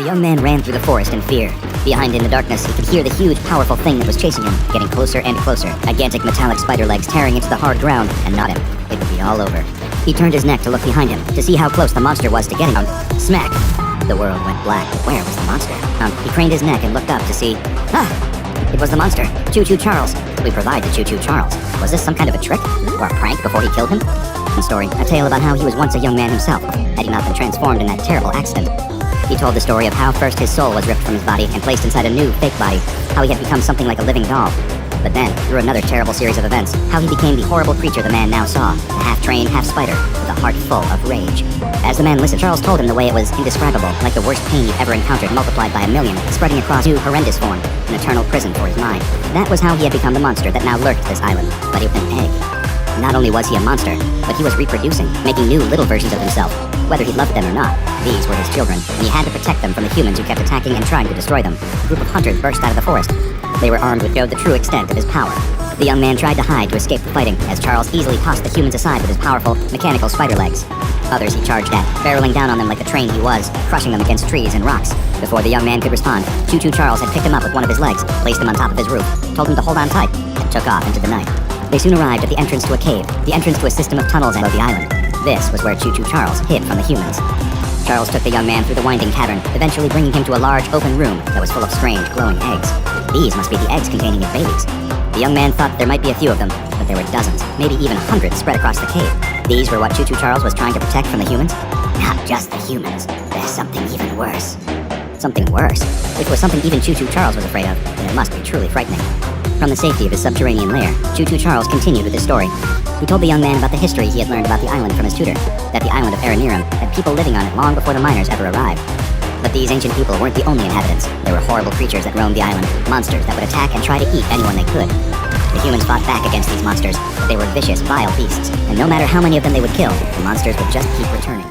The young man ran through the forest in fear. Behind in the darkness, he could hear the huge, powerful thing that was chasing him, getting closer and closer. Gigantic metallic spider legs tearing into the hard ground, and not him. It would be all over. He turned his neck to look behind him, to see how close the monster was to getting him. Smack! The world went black. Where was the monster? He craned his neck and looked up to see... It was the monster, Choo Choo Charles. We provide the Choo Choo Charles. Was this some kind of a trick? Or a prank before he killed him? Story, a tale about how he was once a young man himself, had he not been transformed in that terrible accident. He told the story of how first his soul was ripped from his body and placed inside a new, fake body, how he had become something like a living doll. But then, through another terrible series of events, how he became the horrible creature the man now saw, a half-trained, half-spider, with a heart full of rage. As the man listened, Charles told him the way it was indescribable, like the worst pain he'd ever encountered multiplied by 1,000,000, spreading across new horrendous form, an eternal prison for his mind. That was how he had become the monster that now lurked this island, but it was an egg. Not only was he a monster, but he was reproducing, making new little versions of himself, whether he loved them or not. These were his children, and he had to protect them from the humans who kept attacking and trying to destroy them. A group of hunters burst out of the forest. They were armed with showed the true extent of his power. The young man tried to hide to escape the fighting, as Charles easily tossed the humans aside with his powerful, mechanical spider legs. Others he charged at, barreling down on them like the train he was, crushing them against trees and rocks. Before the young man could respond, Choo Choo Charles had picked him up with one of his legs, placed him on top of his roof, told him to hold on tight, and took off into the night. They soon arrived at the entrance to a cave, the entrance to a system of tunnels below the island. This was where Choo Choo Charles hid from the humans. Charles took the young man through the winding cavern, eventually bringing him to a large open room that was full of strange, glowing eggs. These must be the eggs containing his babies. The young man thought there might be a few of them, but there were dozens, maybe even hundreds spread across the cave. These were what Choo Choo Charles was trying to protect from the humans? Not just the humans. There's something even worse. Something worse? If it was something even Choo Choo Charles was afraid of, then it must be truly frightening. From the safety of his subterranean lair, Choo Choo Charles continued with his story. He told the young man about the history he had learned about the island from his tutor, that the island of Aranirum had people living on it long before the miners ever arrived. But these ancient people weren't the only inhabitants. There were horrible creatures that roamed the island, monsters that would attack and try to eat anyone they could. The humans fought back against these monsters, but they were vicious, vile beasts, and no matter how many of them they would kill, the monsters would just keep returning.